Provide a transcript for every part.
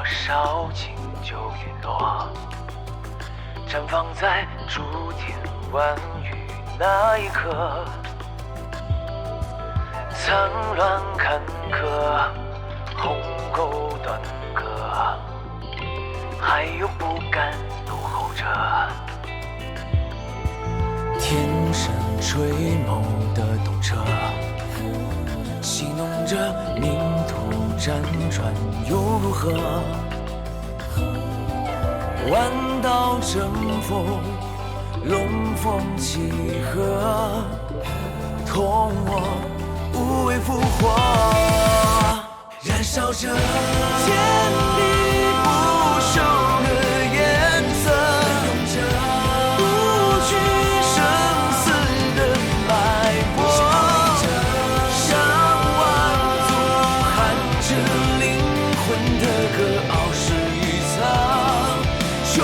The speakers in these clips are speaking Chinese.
烧尽就陨落，绽放在诸天万语那一刻。苍乱坎坷，鸿沟断隔，还有不甘怒吼着。天神垂眸的动彻，戏弄着冥途辗转又如何？弯道争锋，龙凤齐合，同我无畏复活，燃烧着天地不朽的颜色，用着不惧生死的脉搏，向万族喊着灵魂的歌，傲视与苍穹。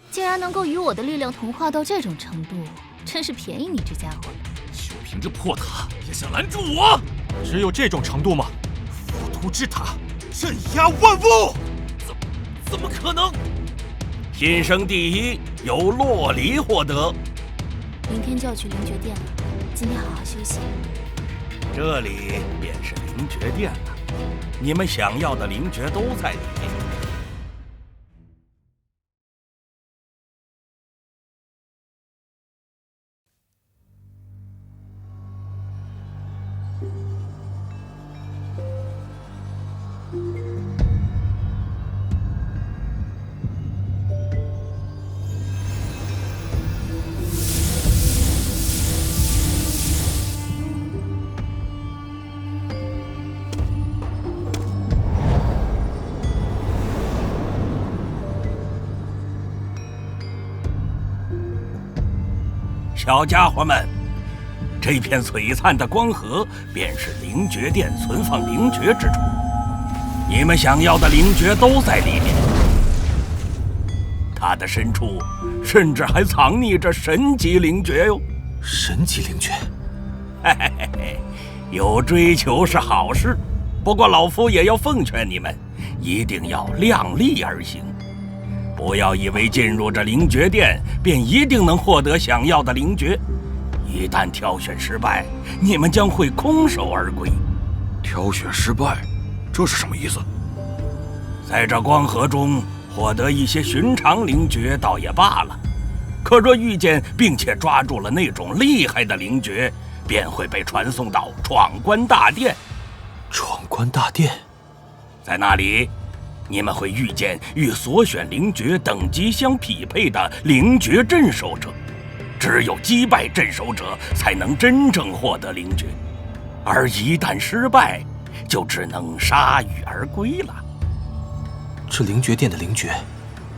竟然能够与我的力量同化到这种程度，真是便宜你这家伙了。就凭这破塔也想拦住我？只有这种程度吗？浮屠之塔镇压万物，怎么可能？新生第一由洛离获得。明天就要去灵爵殿了，今天好好休息。这里便是灵爵殿了，你们想要的灵爵都在里面。小家伙们，这片璀璨的光河便是灵爵殿存放灵爵之处，你们想要的灵爵都在里面。它的深处甚至还藏匿着神级灵爵哟！神级灵爵，嘿嘿嘿嘿，有追求是好事，不过老夫也要奉劝你们，一定要量力而行。不要以为进入这灵爵殿便一定能获得想要的灵爵，一旦挑选失败，你们将会空手而归。挑选失败，这是什么意思？在这光河中获得一些寻常灵爵倒也罢了，可若遇见并且抓住了那种厉害的灵爵，便会被传送到闯关大殿。闯关大殿，在那里你们会遇见与所选灵爵等级相匹配的灵爵镇守者，只有击败镇守者才能真正获得灵爵，而一旦失败，就只能铩羽而归了。这灵爵殿的灵爵，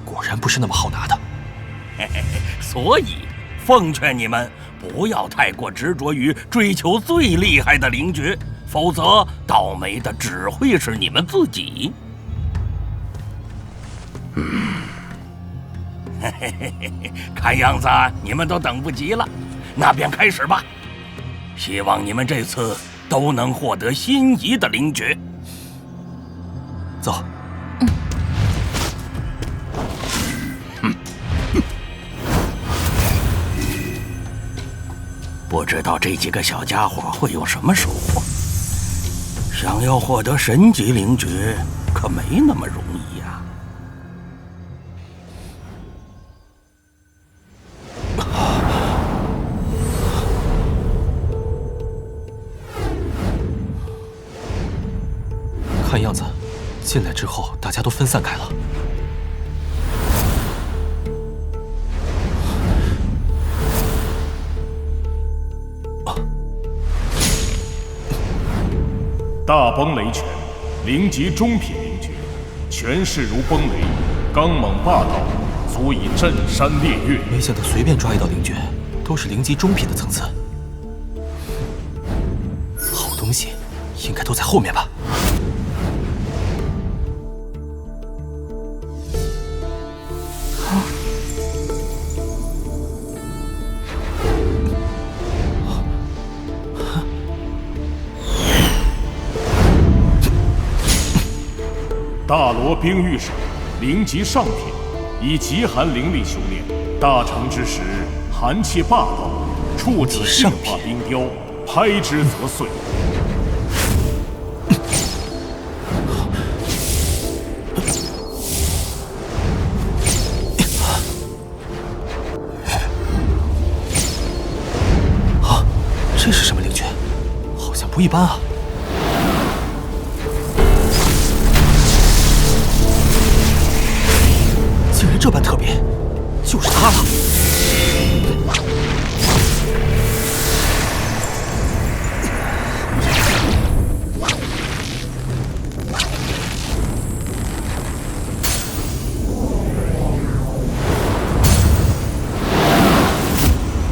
果然不是那么好拿的。嘿嘿嘿，所以奉劝你们不要太过执着于追求最厉害的灵爵，否则倒霉的只会是你们自己。嘿嘿嘿嘿，看样子你们都等不及了，那便开始吧。希望你们这次都能获得心仪的灵爵。走。不知道这几个小家伙会有什么收获。想要获得神级灵爵，可没那么容易呀。看样子，进来之后大家都分散开了。大崩雷拳，灵级中品灵诀，拳势如崩雷，刚猛霸道，足以震山裂岳。没想到随便抓一道灵诀，都是灵级中品的层次。好东西，应该都在后面吧。大罗冰玉手，灵级上品，以极寒灵力修炼。大成之时，寒气霸道，触者净化冰雕，拍之则碎。啊，这是什么灵诀？好像不一般啊！竟然这般特别，就是它了！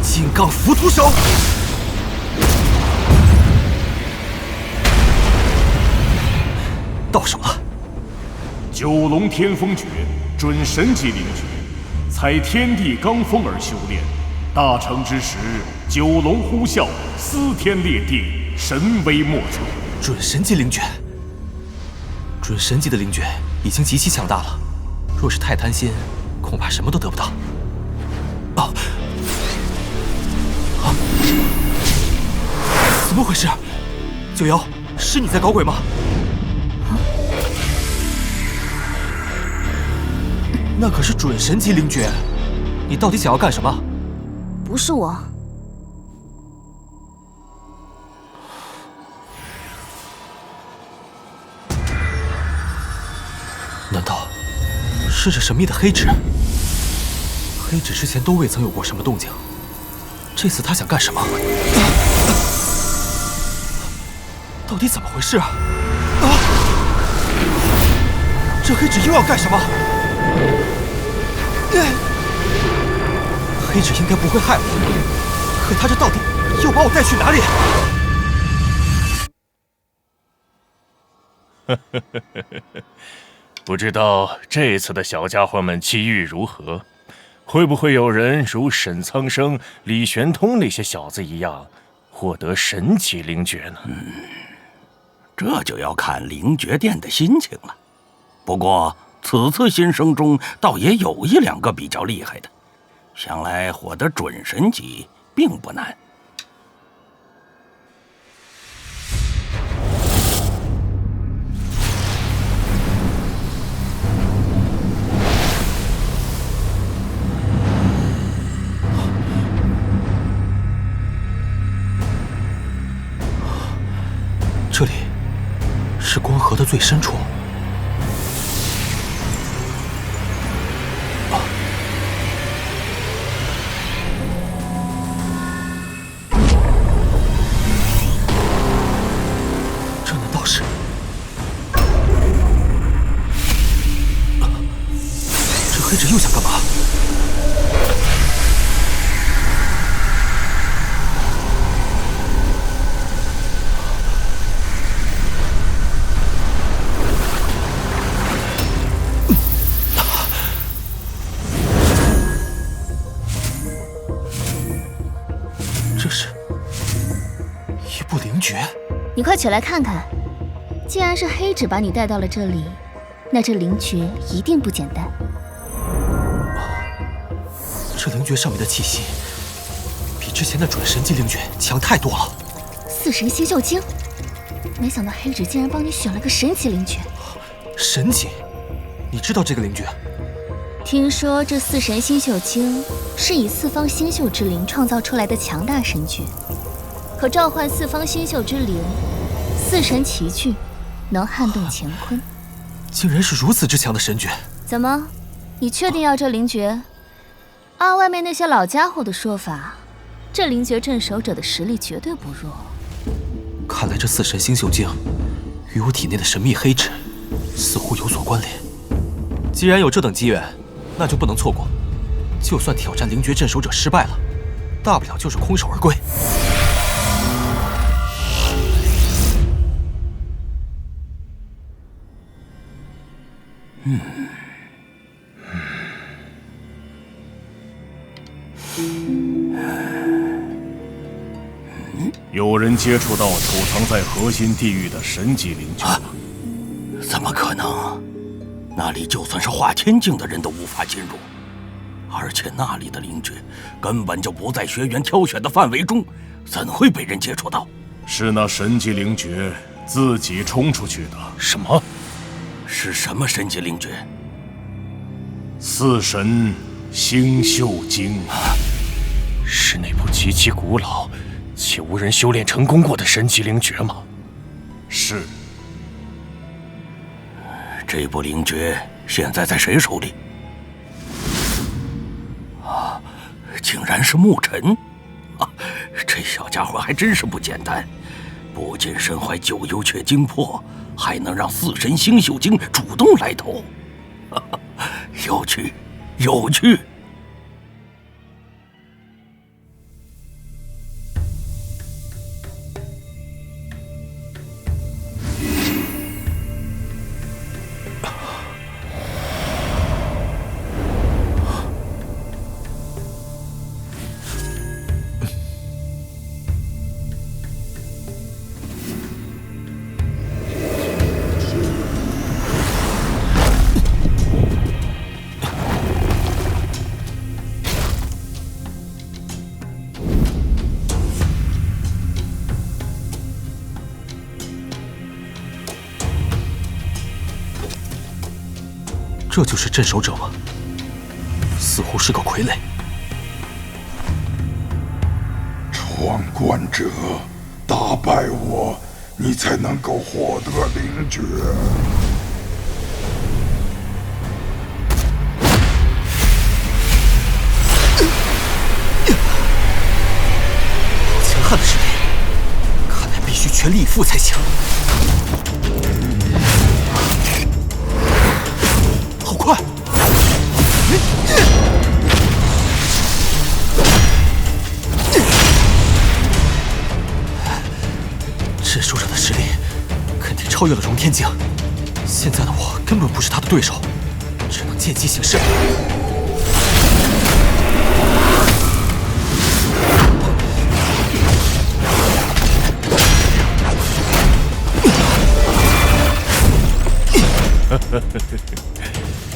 金刚浮屠手！到手了！九龙天风诀，准神级灵诀，采天地罡风而修炼。大成之时，九龙呼啸，撕天裂地，神威莫测。准神级灵诀，准神级的灵诀已经极其强大了，若是太贪心，恐怕什么都得不到。啊！啊！怎么回事？九瑶，是你在搞鬼吗？那可是准神级灵诀，你到底想要干什么？不是我。难道是这神秘的黑纸？黑纸之前都未曾有过什么动静，这次他想干什么？到底怎么回事啊？啊！这黑纸又要干什么？黑纸应该不会害我，可他这到底要把我带去哪里？不知道这次的小家伙们机遇如何，会不会有人如沈苍生、李玄通那些小子一样，获得神级灵诀呢？这就要看灵诀殿的心情了。不过此次新生中倒也有一两个比较厉害的，想来获得准神级并不难。这里是光河的最深处。这难道是？这黑纸又想干嘛？这是一部灵诀。你快起来看看，既然是黑纸把你带到了这里，那这灵诀一定不简单。这灵诀上面的气息，比之前的准神级灵诀强太多了。四神星宿经，没想到黑纸竟然帮你选了个神级灵诀。神级？你知道这个灵诀？听说这四神星宿经是以四方星宿之灵创造出来的强大神诀，可召唤四方星宿之灵，四神齐聚，能撼动乾坤。竟然是如此之强的神诀！怎么，你确定要这灵诀？按外面那些老家伙的说法，这灵诀镇守者的实力绝对不弱。看来这四神星宿经与我体内的神秘黑纸似乎有所关联。既然有这等机缘，那就不能错过。就算挑战灵诀镇守者失败了，大不了就是空手而归。有人接触到储藏在核心地域的神级灵诀了。怎么可能？那里就算是化天境的人都无法进入，而且那里的灵诀根本就不在学员挑选的范围中，怎会被人接触到？是那神级灵诀自己冲出去的。什么？是什么神级灵诀？四神星宿经。是那部极其古老且无人修炼成功过的神级灵诀吗？是。这部灵诀现在在谁手里？啊，竟然是牧尘！啊，这小家伙还真是不简单，不仅身怀九幽阙精魄，还能让四神星宿经主动来投，有趣，有趣。这就是镇守者吗？似乎是个傀儡。闯关者，打败我，你才能够获得灵诀。好强悍的实力，看来必须全力以赴才行。好快！镇守者的实力肯定超越了荣天境，现在的我根本不是他的对手，只能见机行事。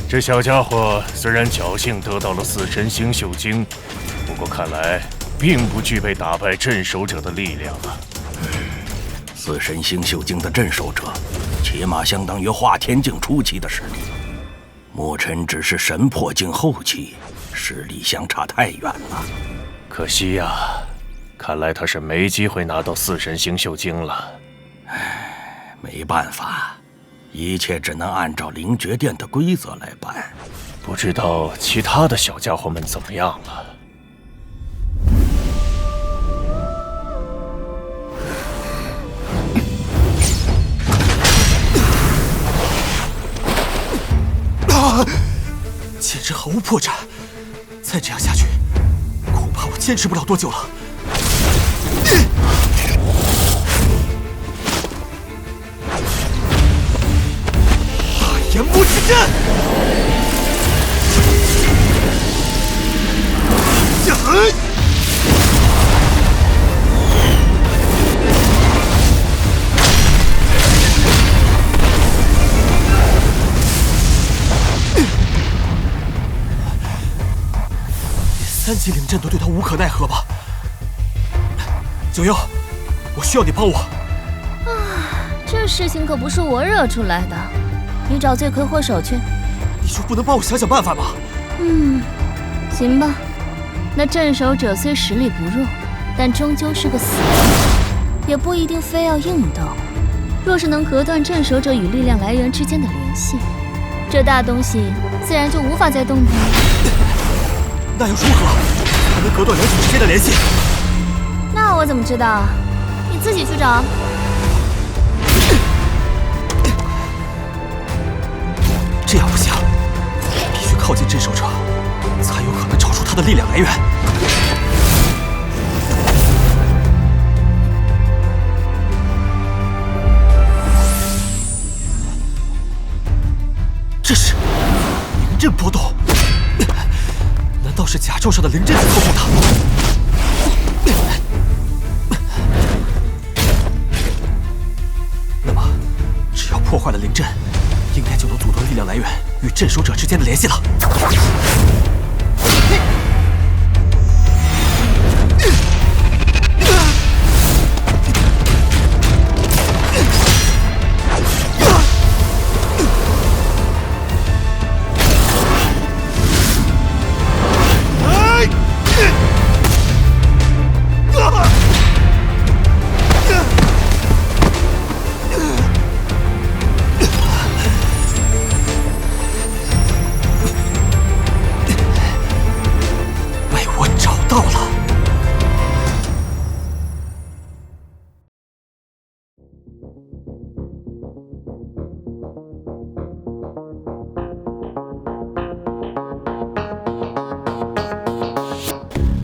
这小家伙虽然侥幸得到了四神星宿经，不过看来并不具备打败镇守者的力量啊。四神星宿经的镇守者，起码相当于化天境初期的实力。牧尘只是神魄境后期，实力相差太远了。可惜呀，看来他是没机会拿到四神星宿经了。唉，没办法。一切只能按照灵诀殿的规则来办。不知道其他的小家伙们怎么样了？简直毫无破绽！再这样下去，恐怕我坚持不了多久了。炎魔之阵！连3级灵阵都对他无可奈何吧？九幽，我需要你帮我。这事情可不是我惹出来的。你找罪魁祸首去，你就不能帮我想想办法吗？行吧。那镇守者虽实力不弱，但终究是个死人，也不一定非要硬斗。若是能隔断镇守者与力量来源之间的联系，这大东西自然就无法再动弹了。那又如何？还能隔断两者之间的联系？那我怎么知道？你自己去找。的力量来源。这是灵阵波动，难道是甲胄上的灵阵在操控它？那么，只要破坏了灵阵，应该就能阻断力量来源与镇守者之间的联系了。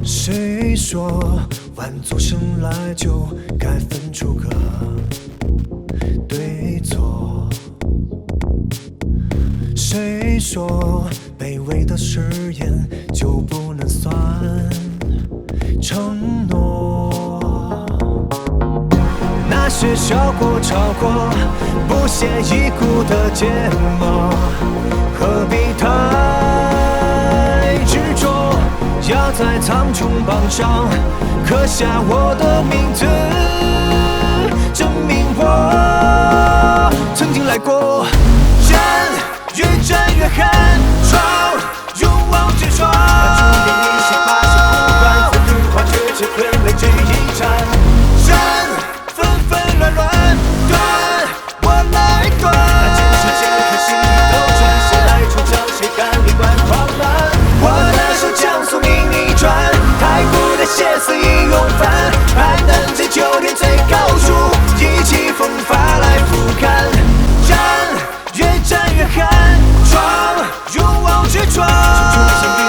谁说万族生来就该分出个对错？谁说卑微的誓言就不能算承诺？那些笑过、吵过、不屑一顾的缄默，何必太执着？要在苍穹榜上刻下我的名字，证明我曾经来过。战越战越悍，闯勇往直闯。把注定一些发现不管风雨化决绝困累这一战。战纷纷乱乱断，我来断。那剑是剑，可心里斗转，谁来出招，谁敢力挽狂澜？我的手将宿命逆转，太古的歇斯已涌翻，攀登在9天最高处，意气风发来俯瞰。战越战越悍，闯勇往直闯。